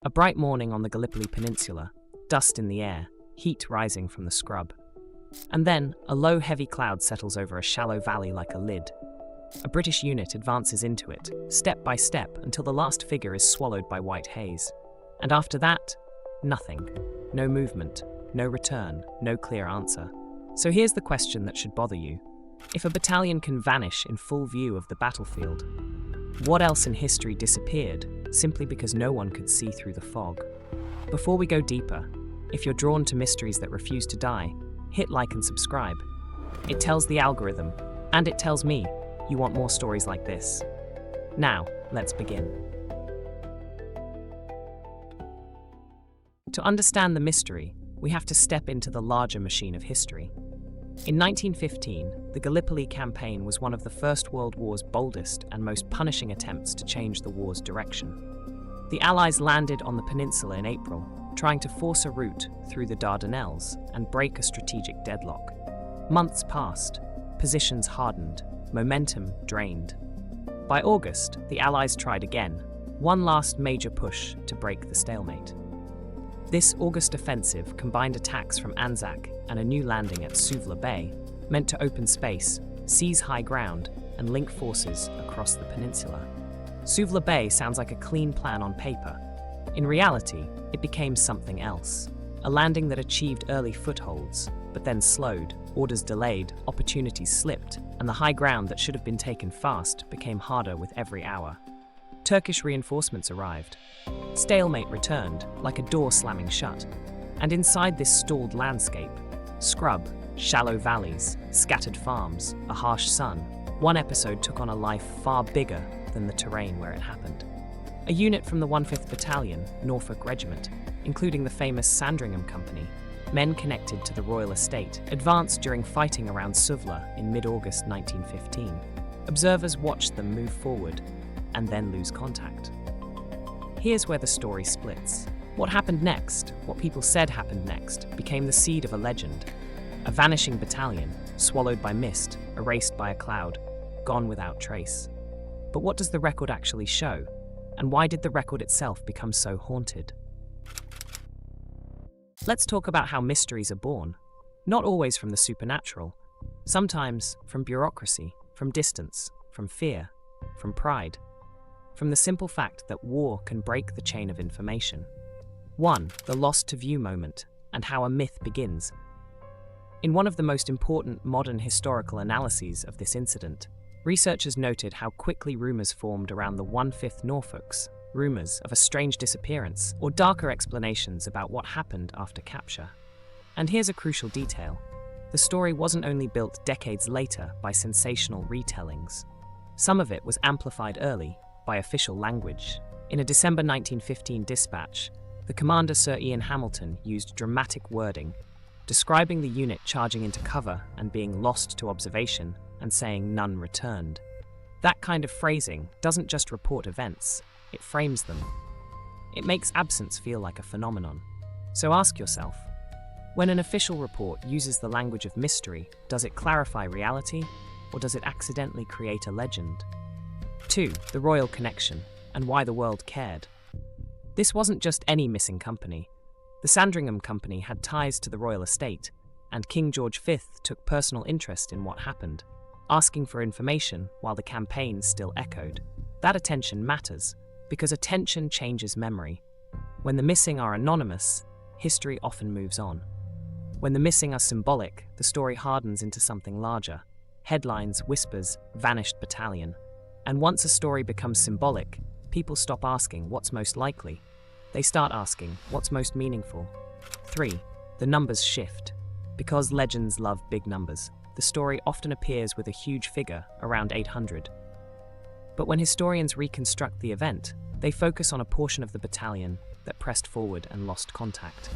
A bright morning on the Gallipoli Peninsula, dust in the air, heat rising from the scrub. And then, a low, heavy cloud settles over a shallow valley like a lid. A British unit advances into it, step by step, until the last figure is swallowed by white haze. And after that, nothing. No movement, no return, no clear answer. So here's the question that should bother you. If a battalion can vanish in full view of the battlefield, what else in history disappeared simply because no one could see through the fog? Before we go deeper, if you're drawn to mysteries that refuse to die, hit like and subscribe. It tells the algorithm, and it tells me, you want more stories like this. Now, let's begin. To understand the mystery, we have to step into the larger machine of history. In 1915, the Gallipoli campaign was one of the First World War's boldest and most punishing attempts to change the war's direction. The Allies landed on the peninsula in April, trying to force a route through the Dardanelles and break a strategic deadlock. Months passed, positions hardened, momentum drained. By August, the Allies tried again, one last major push to break the stalemate. This August offensive combined attacks from Anzac and a new landing at Suvla Bay, meant to open space, seize high ground, and link forces across the peninsula. Suvla Bay sounds like a clean plan on paper. In reality, it became something else. A landing that achieved early footholds, but then slowed, orders delayed, opportunities slipped, and the high ground that should have been taken fast became harder with every hour. Turkish reinforcements arrived. Stalemate returned, like a door slamming shut. And inside this stalled landscape, scrub, shallow valleys, scattered farms, a harsh sun, one episode took on a life far bigger than the terrain where it happened. A unit from the 1/5th Battalion, Norfolk Regiment, including the famous Sandringham Company, men connected to the royal estate, advanced during fighting around Suvla in mid-August 1915. Observers watched them move forward and then lose contact. Here's where the story splits. What happened next, what people said happened next, became the seed of a legend. A vanishing battalion, swallowed by mist, erased by a cloud, gone without trace. But what does the record actually show? And why did the record itself become so haunted? Let's talk about how mysteries are born. Not always from the supernatural. Sometimes from bureaucracy, from distance, from fear, from pride. From the simple fact that war can break the chain of information. 1. The lost to view moment, and how a myth begins. In one of the most important modern historical analyses of this incident, researchers noted how quickly rumours formed around the 1/5 Norfolks, rumours of a strange disappearance, or darker explanations about what happened after capture. And here's a crucial detail. The story wasn't only built decades later by sensational retellings. Some of it was amplified early by official language. In a December 1915 dispatch, the commander Sir Ian Hamilton used dramatic wording, describing the unit charging into cover and being lost to observation and saying none returned. That kind of phrasing doesn't just report events, it frames them. It makes absence feel like a phenomenon. So ask yourself, when an official report uses the language of mystery, does it clarify reality, or does it accidentally create a legend? 2. The royal connection, and why the world cared. This wasn't just any missing company. The Sandringham Company had ties to the royal estate, and King George V took personal interest in what happened, asking for information while the campaign still echoed. That attention matters, because attention changes memory. When the missing are anonymous, history often moves on. When the missing are symbolic, the story hardens into something larger. Headlines, whispers, vanished battalion. And once a story becomes symbolic, people stop asking what's most likely. They start asking what's most meaningful. 3. The numbers shift. Because legends love big numbers, the story often appears with a huge figure, around 800. But when historians reconstruct the event, they focus on a portion of the battalion that pressed forward and lost contact.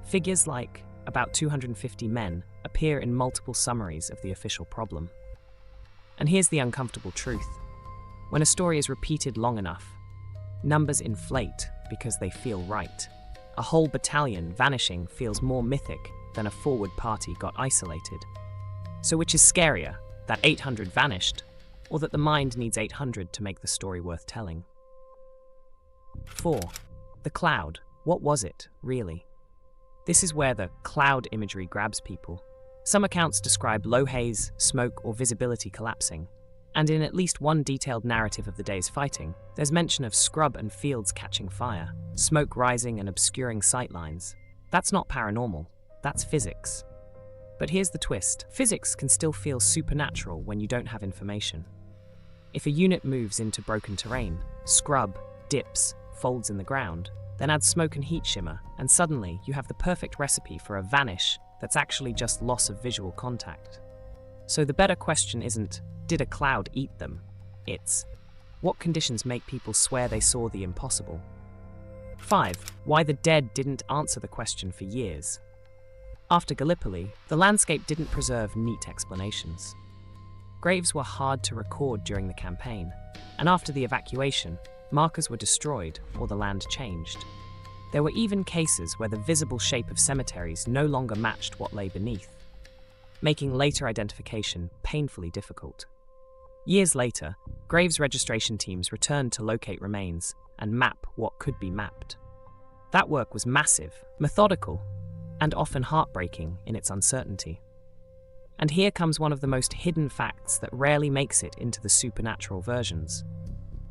Figures like about 250 men appear in multiple summaries of the official problem. And here's the uncomfortable truth. When a story is repeated long enough, numbers inflate because they feel right. A whole battalion vanishing feels more mythic than a forward party got isolated. So which is scarier, that 800 vanished, or that the mind needs 800 to make the story worth telling? 4. The cloud, what was it, really? This is where the cloud imagery grabs people. Some accounts describe low haze, smoke, or visibility collapsing. And in at least one detailed narrative of the day's fighting, there's mention of scrub and fields catching fire, smoke rising and obscuring sightlines. That's not paranormal, that's physics. But here's the twist. Physics can still feel supernatural when you don't have information. If a unit moves into broken terrain, scrub, dips, folds in the ground, then add smoke and heat shimmer, and suddenly you have the perfect recipe for a vanish that's actually just loss of visual contact. So the better question isn't, did a cloud eat them? It's, what conditions make people swear they saw the impossible? 5. Why the dead didn't answer the question for years. After Gallipoli, the landscape didn't preserve neat explanations. Graves were hard to record during the campaign, and after the evacuation, markers were destroyed or the land changed. There were even cases where the visible shape of cemeteries no longer matched what lay beneath, making later identification painfully difficult. Years later, graves registration teams returned to locate remains and map what could be mapped. That work was massive, methodical, and often heartbreaking in its uncertainty. And here comes one of the most hidden facts that rarely makes it into the supernatural versions.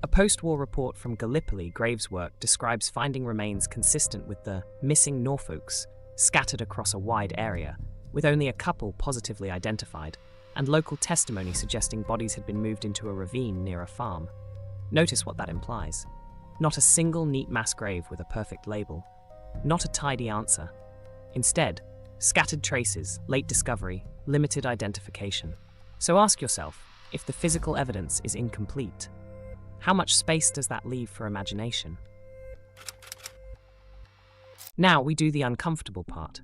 A post-war report from Gallipoli graves work describes finding remains consistent with the missing Norfolks scattered across a wide area, with only a couple positively identified, and local testimony suggesting bodies had been moved into a ravine near a farm. Notice what that implies. Not a single neat mass grave with a perfect label. Not a tidy answer. Instead, scattered traces, late discovery, limited identification. So ask yourself, if the physical evidence is incomplete, how much space does that leave for imagination? Now we do the uncomfortable part.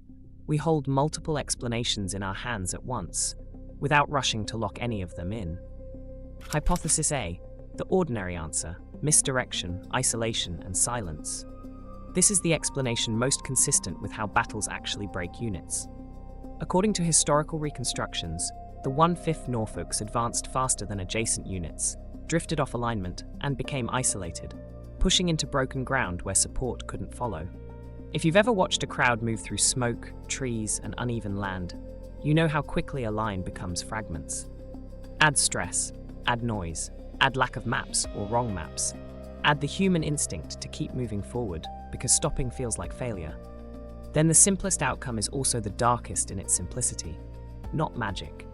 We hold multiple explanations in our hands at once, without rushing to lock any of them in. Hypothesis A, the ordinary answer, misdirection, isolation, and silence. This is the explanation most consistent with how battles actually break units. According to historical reconstructions, the 1/5 Norfolks advanced faster than adjacent units, drifted off alignment, and became isolated, pushing into broken ground where support couldn't follow. If you've ever watched a crowd move through smoke, trees, and uneven land, you know how quickly a line becomes fragments. Add stress, add noise, add lack of maps or wrong maps, add the human instinct to keep moving forward because stopping feels like failure. Then the simplest outcome is also the darkest in its simplicity. Not magic.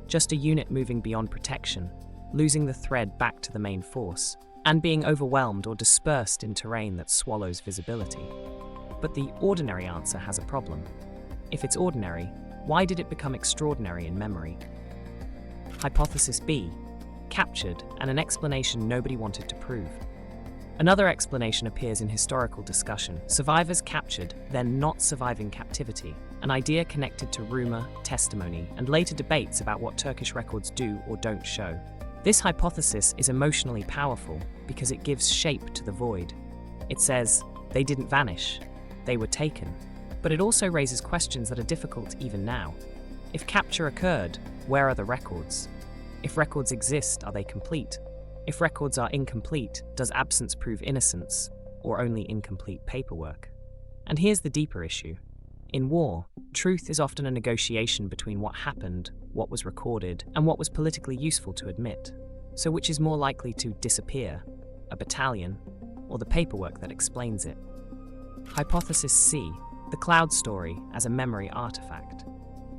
Just a unit moving beyond protection, losing the thread back to the main force, and being overwhelmed or dispersed in terrain that swallows visibility. But the ordinary answer has a problem. If it's ordinary, why did it become extraordinary in memory? Hypothesis B, captured and an explanation nobody wanted to prove. Another explanation appears in historical discussion. Survivors captured, then not surviving captivity, an idea connected to rumor, testimony, and later debates about what Turkish records do or don't show. This hypothesis is emotionally powerful because it gives shape to the void. It says, they didn't vanish, they were taken. But it also raises questions that are difficult even now. If capture occurred, where are the records? If records exist, are they complete? If records are incomplete, does absence prove innocence, or only incomplete paperwork? And here's the deeper issue. In war, truth is often a negotiation between what happened, what was recorded, and what was politically useful to admit. So which is more likely to disappear, a battalion, or the paperwork that explains it? Hypothesis C, the cloud story as a memory artifact.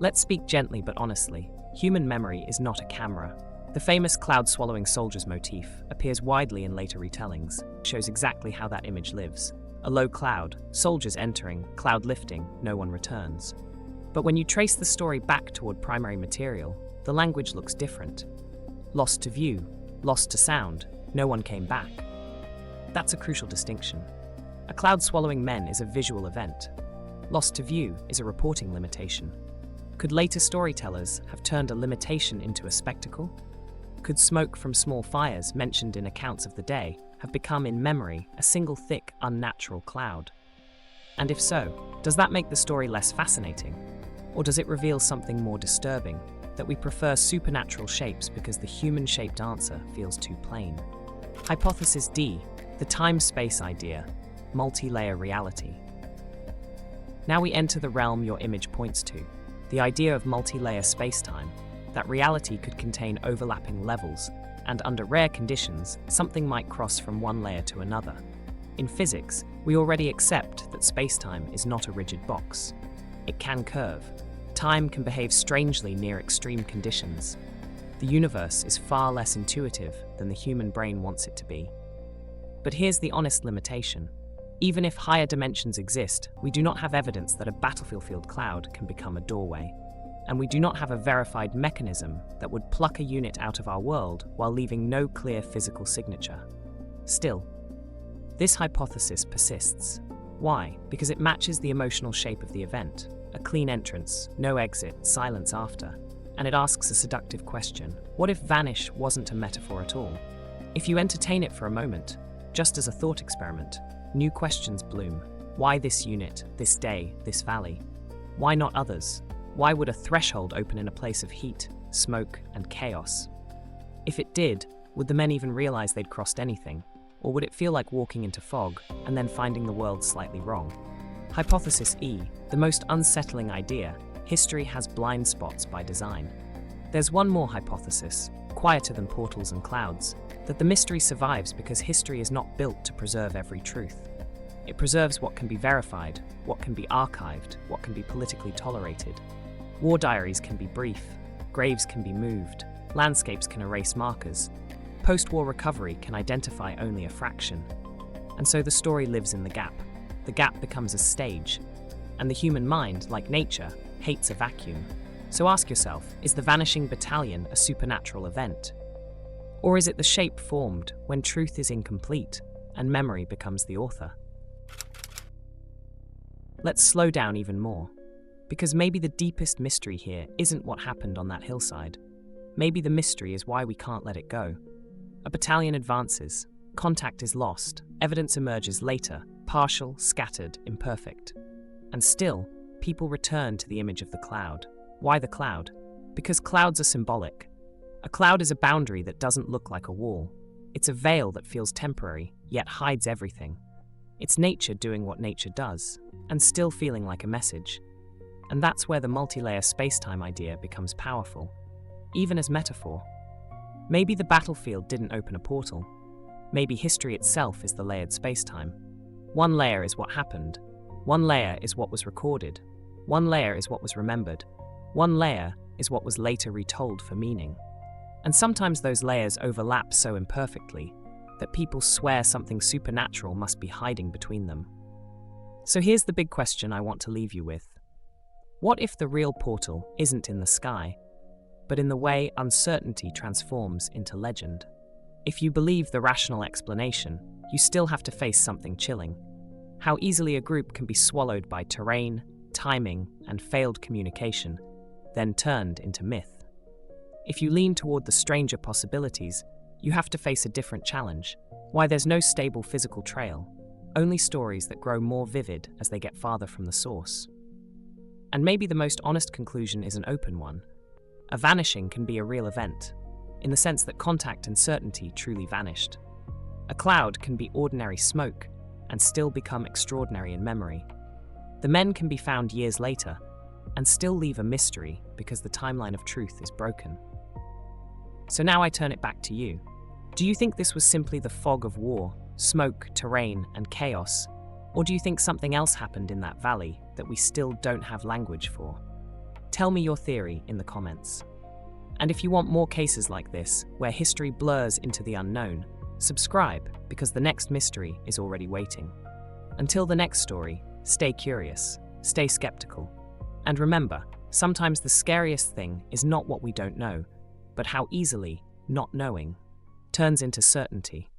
Let's speak gently but honestly. Human memory is not a camera. The famous cloud-swallowing soldiers motif appears widely in later retellings. It shows exactly how that image lives. A low cloud, soldiers entering, cloud lifting, no one returns. But when you trace the story back toward primary material, the language looks different. Lost to view, lost to sound, no one came back. That's a crucial distinction. A cloud swallowing men is a visual event. Lost to view is a reporting limitation. Could later storytellers have turned a limitation into a spectacle? Could smoke from small fires mentioned in accounts of the day have become in memory a single thick, unnatural cloud? And if so, does that make the story less fascinating? Or does it reveal something more disturbing, that we prefer supernatural shapes because the human-shaped answer feels too plain? Hypothesis D, the time-space idea. multi-layer reality. Now we enter the realm your image points to, the idea of multi-layer spacetime, that reality could contain overlapping levels, and under rare conditions, something might cross from one layer to another. In physics, we already accept that spacetime is not a rigid box. It can curve. Time can behave strangely near extreme conditions. The universe is far less intuitive than the human brain wants it to be. But here's the honest limitation. Even if higher dimensions exist, we do not have evidence that a battlefield cloud can become a doorway. And we do not have a verified mechanism that would pluck a unit out of our world while leaving no clear physical signature. Still, this hypothesis persists. Why? Because it matches the emotional shape of the event. A clean entrance, no exit, silence after. And it asks a seductive question. What if vanish wasn't a metaphor at all? If you entertain it for a moment, just as a thought experiment, new questions bloom. Why this unit, this day, this valley? Why not others? Why would a threshold open in a place of heat, smoke, and chaos? If it did, would the men even realize they'd crossed anything? Or would it feel like walking into fog and then finding the world slightly wrong? Hypothesis E, the most unsettling idea. History has blind spots by design. There's one more hypothesis, quieter than portals and clouds, that the mystery survives because history is not built to preserve every truth. It preserves what can be verified, what can be archived, what can be politically tolerated. War diaries can be brief, graves can be moved, landscapes can erase markers. Post-war recovery can identify only a fraction. And so the story lives in the gap. The gap becomes a stage. And the human mind, like nature, hates a vacuum. So ask yourself, is the vanishing battalion a supernatural event? Or is it the shape formed when truth is incomplete and memory becomes the author? Let's slow down even more. Because maybe the deepest mystery here isn't what happened on that hillside. Maybe the mystery is why we can't let it go. A battalion advances, contact is lost, evidence emerges later, partial, scattered, imperfect. And still, people return to the image of the cloud. Why the cloud? Because clouds are symbolic. A cloud is a boundary that doesn't look like a wall. It's a veil that feels temporary, yet hides everything. It's nature doing what nature does, and still feeling like a message. And that's where the multi-layer spacetime idea becomes powerful, even as metaphor. Maybe the battlefield didn't open a portal. Maybe history itself is the layered spacetime. One layer is what happened. One layer is what was recorded. One layer is what was remembered. One layer is what was later retold for meaning. And sometimes those layers overlap so imperfectly that people swear something supernatural must be hiding between them. So here's the big question I want to leave you with. What if the real portal isn't in the sky, but in the way uncertainty transforms into legend? If you believe the rational explanation, you still have to face something chilling. How easily a group can be swallowed by terrain, timing, and failed communication, then turned into myth. If you lean toward the stranger possibilities, you have to face a different challenge. Why there's no stable physical trail, only stories that grow more vivid as they get farther from the source. And maybe the most honest conclusion is an open one. A vanishing can be a real event, in the sense that contact and certainty truly vanished. A cloud can be ordinary smoke and still become extraordinary in memory. The men can be found years later and still leave a mystery because the timeline of truth is broken. So now I turn it back to you. Do you think this was simply the fog of war, smoke, terrain, and chaos? Or do you think something else happened in that valley that we still don't have language for? Tell me your theory in the comments. And if you want more cases like this, where history blurs into the unknown, subscribe, because the next mystery is already waiting. Until the next story, stay curious, stay skeptical. And remember, sometimes the scariest thing is not what we don't know, but how easily not knowing turns into certainty.